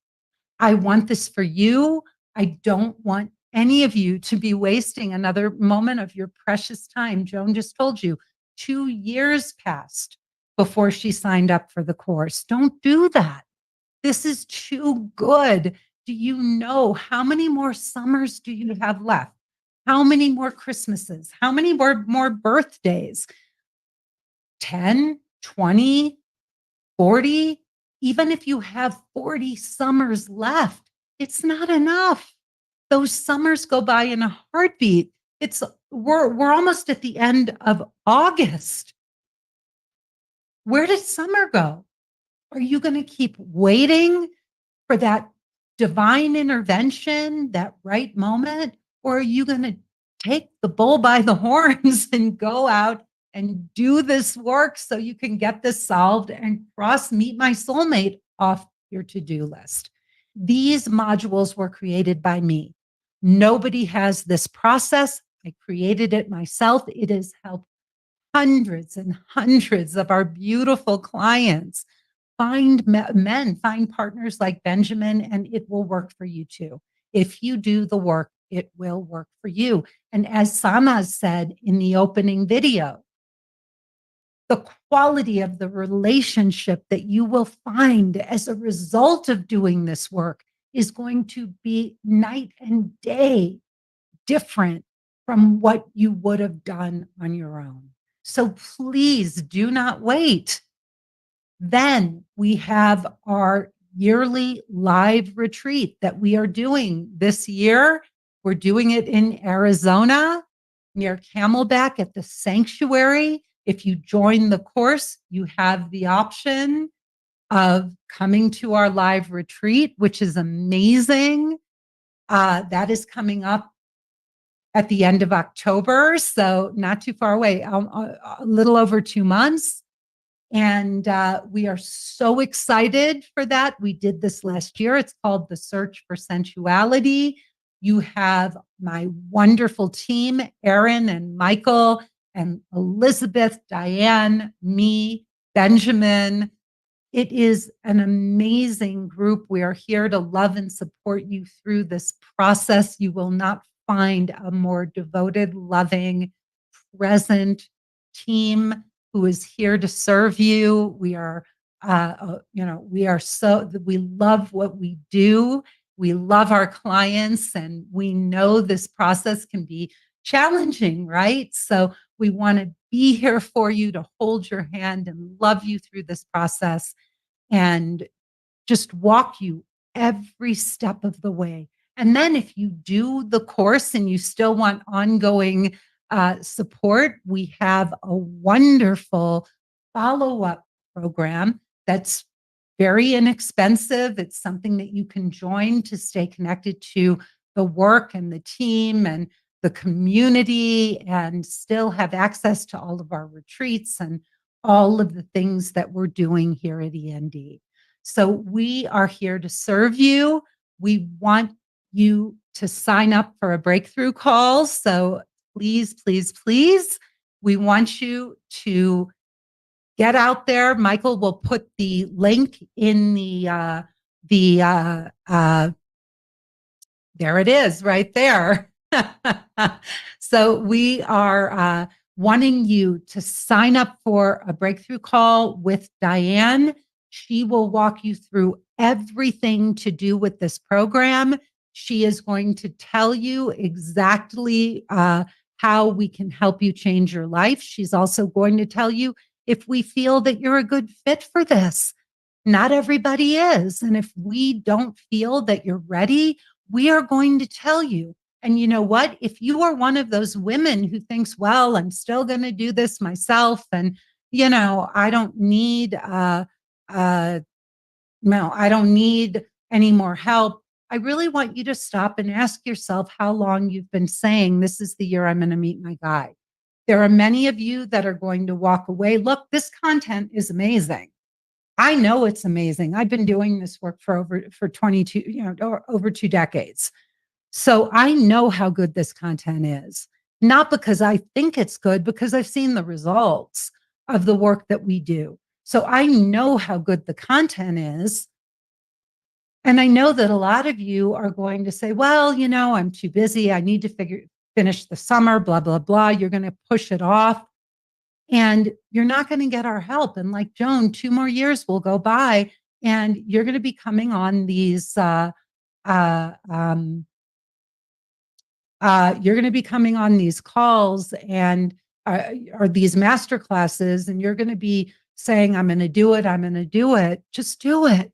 I want this for you. I don't want any of you to be wasting another moment of your precious time. Joan just told you 2 years passed before she signed up for the course. Don't do that. This is too good. Do you know how many more summers do you have left? How many more Christmases? How many more birthdays? 10, 20, 40, even if you have 40 summers left, it's not enough. Those summers go by in a heartbeat. We're almost at the end of August. Where did summer go? Are you going to keep waiting for that divine intervention, that right moment? Or are you going to take the bull by the horns and go out and do this work so you can get this solved and cross meet my soulmate off your to-do list? These modules were created by me. Nobody has this process. I created it myself. It has helped hundreds and hundreds of our beautiful clients find men, find partners like Benjamin, and it will work for you too. If you do the work, it will work for you. And as Sanaz said in the opening video, the quality of the relationship that you will find as a result of doing this work is going to be night and day different from what you would have done on your own. So please do not wait. Then we have our yearly live retreat that we are doing this year. We're doing it in Arizona near Camelback at the Sanctuary. If you join the course, you have the option of coming to our live retreat, which is amazing. That is coming up at the end of October, so not too far away, a little over 2 months. And we are so excited for that. We did this last year. It's called The Search for Sensuality. You have my wonderful team, Erin and Michael and Elizabeth, Diane, me, Benjamin. It is an amazing group. We are here to love and support you through this process. You will not find a more devoted, loving, present team who is here to serve you. We are, we love what we do. We love our clients, and we know this process can be challenging, right? So we want to be here for you to hold your hand and love you through this process and just walk you every step of the way. And then if you do the course and you still want ongoing support, we have a wonderful follow-up program that's very inexpensive. It's something that you can join to stay connected to the work and the team and the community and still have access to all of our retreats and all of the things that we're doing here at END. So we are here to serve you. We want you to sign up for a breakthrough call. So please, please, please, we want you to get out there. Michael will put the link in there it is right there. So we are wanting you to sign up for a breakthrough call with Diane. She will walk you through everything to do with this program. She is going to tell you exactly how we can help you change your life. She's also going to tell you if we feel that you're a good fit for this. Not everybody is. And if we don't feel that you're ready, we are going to tell you. And you know what? If you are one of those women who thinks, well, I'm still going to do this myself, and, I don't need, no, I don't need any more help. I really want you to stop and ask yourself how long you've been saying, this is the year I'm going to meet my guy. There are many of you that are going to walk away. Look, this content is amazing. I know it's amazing. I've been doing this work for 22, over 2 decades. So I know how good this content is, not because I think it's good, because I've seen the results of the work that we do. So I know how good the content is. And I know that a lot of you are going to say, well, I'm too busy. I need to finish the summer, blah, blah, blah. You're going to push it off. And you're not going to get our help. And like Joan, 2 more years will go by, and you're going to be coming on these. You're going to be coming on these calls, and are these master classes, and you're going to be saying, I'm going to do it, I'm going to do it, just do it.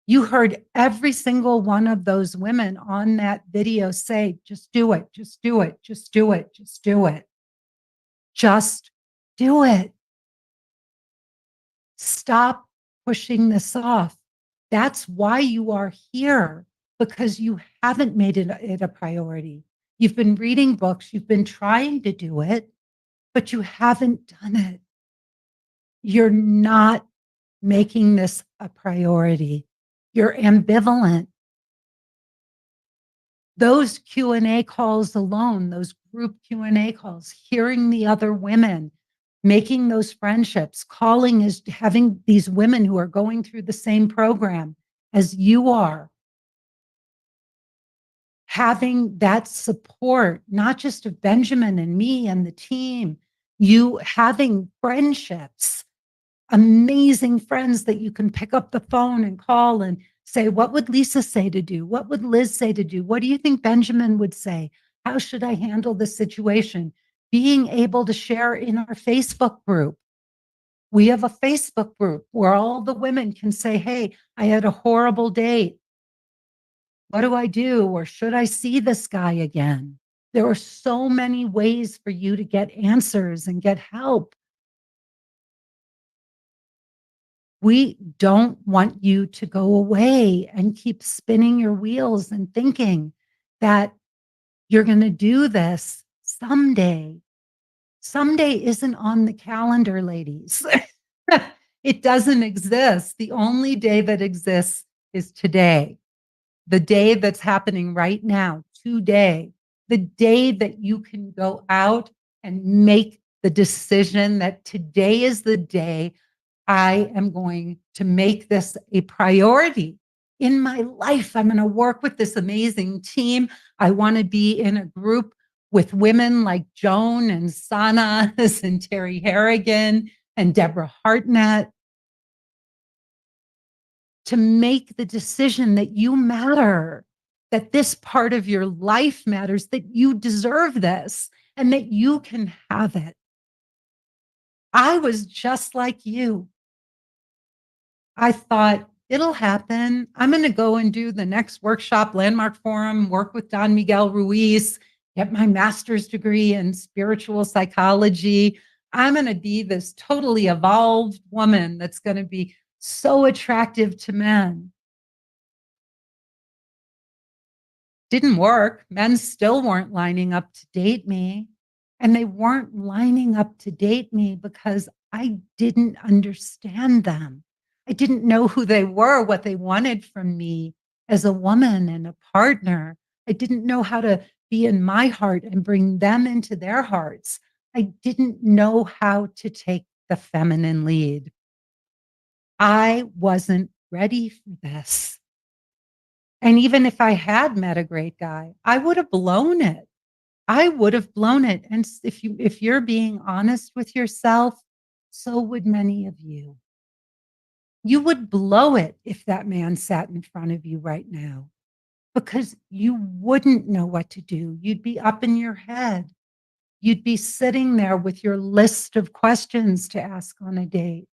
You heard every single one of those women on that video say, just do it, just do it, just do it, just do it. Just do it. Stop pushing this off. That's why you are here, because you haven't made it a priority. You've been reading books, you've been trying to do it, but you haven't done it. You're not making this a priority. You're ambivalent. Those Q&A calls alone, those group Q&A calls, hearing the other women, making those friendships, having these women who are going through the same program as you are, having that support, not just of Benjamin and me and the team, you having friendships, amazing friends that you can pick up the phone and call and say, what would Lisa say to do? What would Liz say to do? What do you think Benjamin would say? How should I handle this situation? Being able to share in our Facebook group. We have a Facebook group where all the women can say, hey, I had a horrible date. What do I do? Or should I see this guy again? There are so many ways for you to get answers and get help. We don't want you to go away and keep spinning your wheels and thinking that you're going to do this someday. Someday isn't on the calendar, ladies. It doesn't exist. The only day that exists is today. The day that's happening right now, today. The day that you can go out and make the decision that today is the day I am going to make this a priority in my life. I'm going to work with this amazing team. I want to be in a group with women like Joan and Sana and Terry Harrigan and Deborah Hartnett, to make the decision that you matter, that this part of your life matters, that you deserve this, and that you can have it. I was just like you. I thought, it'll happen. I'm going to go and do the next workshop, Landmark Forum, work with Don Miguel Ruiz, get my master's degree in spiritual psychology. I'm going to be this totally evolved woman that's going to be so attractive to men. Didn't work. Men still weren't lining up to date me. And they weren't lining up to date me because I didn't understand them. I didn't know who they were, what they wanted from me as a woman and a partner. I didn't know how to be in my heart and bring them into their hearts. I didn't know how to take the feminine lead. I wasn't ready for this. And even if I had met a great guy, I would have blown it. I would have blown it. And if you're being honest with yourself, so would many of you. You would blow it if that man sat in front of you right now, because you wouldn't know what to do. You'd be up in your head. You'd be sitting there with your list of questions to ask on a date.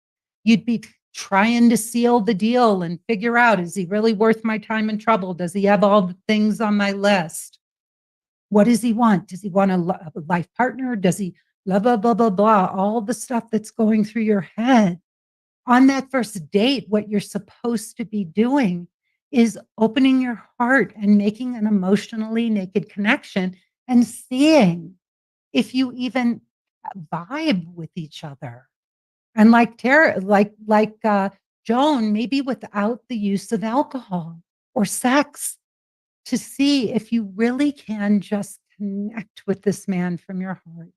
You'd be trying to seal the deal and figure out, is he really worth my time and trouble? Does he have all the things on my list? What does he want? Does he want a life partner? Does he blah, blah, blah, blah, blah, all the stuff that's going through your head? On that first date, what you're supposed to be doing is opening your heart and making an emotionally naked connection and seeing if you even vibe with each other. And like Joan, maybe without the use of alcohol or sex, to see if you really can just connect with this man from your heart.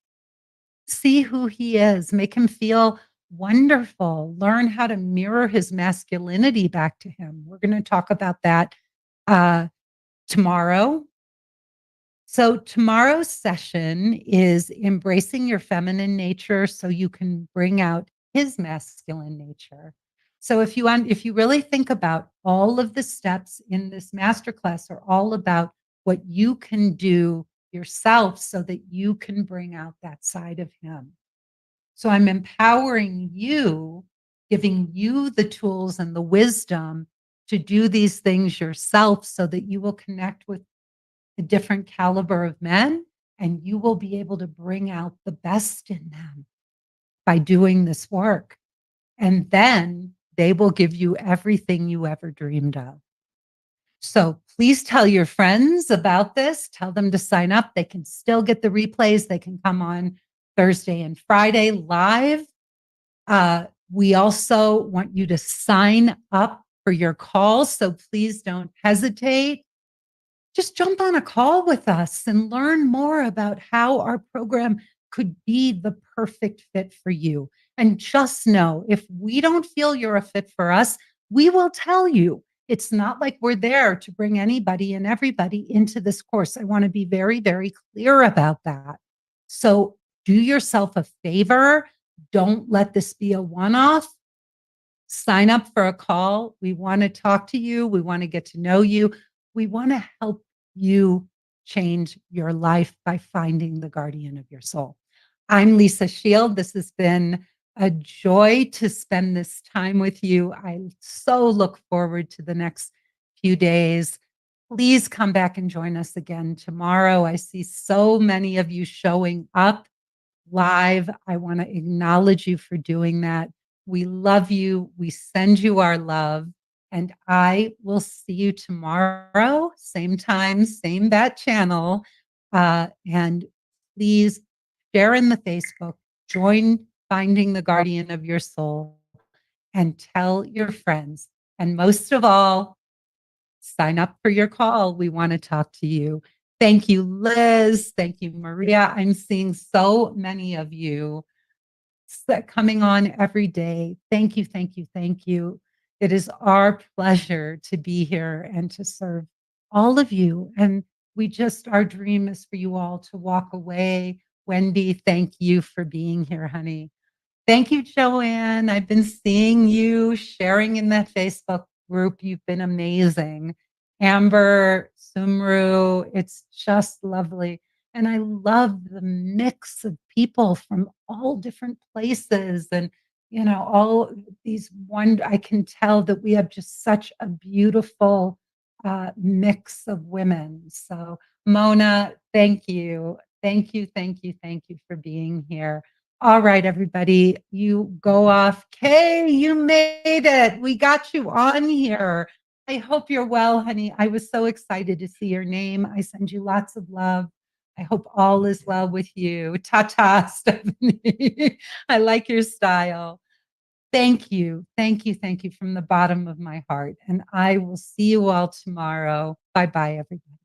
See who he is, make him feel wonderful, learn how to mirror his masculinity back to him. We're going to talk about that tomorrow. So tomorrow's session is embracing your feminine nature so you can bring out his masculine nature. So if you really think about all of the steps in this masterclass are all about what you can do yourself so that you can bring out that side of him. So I'm empowering you, giving you the tools and the wisdom to do these things yourself so that you will connect with a different caliber of men and you will be able to bring out the best in them by doing this work. And then they will give you everything you ever dreamed of. So please tell your friends about this. Tell them to sign up. They can still get the replays. They can come on Thursday and Friday live. We also want you to sign up for your calls. So please don't hesitate. Just jump on a call with us and learn more about how our program could be the perfect fit for you. And just know, if we don't feel you're a fit for us, we will tell you. It's not like we're there to bring anybody and everybody into this course. I want to be very, very clear about that. So do yourself a favor. Don't let this be a one-off. Sign up for a call. We want to talk to you. We want to get to know you. We want to help you change your life by finding the guardian of your soul. I'm Lisa Shield. This has been a joy to spend this time with you. I so look forward to the next few days. Please come back and join us again tomorrow. I see so many of you showing up live. I want to acknowledge you for doing that. We love you. We send you our love. And I will see you tomorrow, same time, same bat channel. And please share in the Facebook, join Finding the Guardian of Your Soul, and tell your friends. And most of all, sign up for your call. We want to talk to you. Thank you, Liz. Thank you, Maria. I'm seeing so many of you coming on every day. Thank you, thank you, thank you. It is our pleasure to be here and to serve all of you. And our dream is for you all to walk away. Wendy, thank you for being here, honey. Thank you, Joanne. I've been seeing you sharing in that Facebook group. You've been amazing. Amber, Sumru, it's just lovely. And I love the mix of people from all different places. And, all these I can tell that we have just such a beautiful mix of women. So, Mona, thank you. Thank you, thank you, thank you for being here. All right, everybody, you go off. Kay, you made it. We got you on here. I hope you're well, honey. I was so excited to see your name. I send you lots of love. I hope all is well with you. Ta-ta, Stephanie. I like your style. Thank you. Thank you. Thank you from the bottom of my heart. And I will see you all tomorrow. Bye-bye, everybody.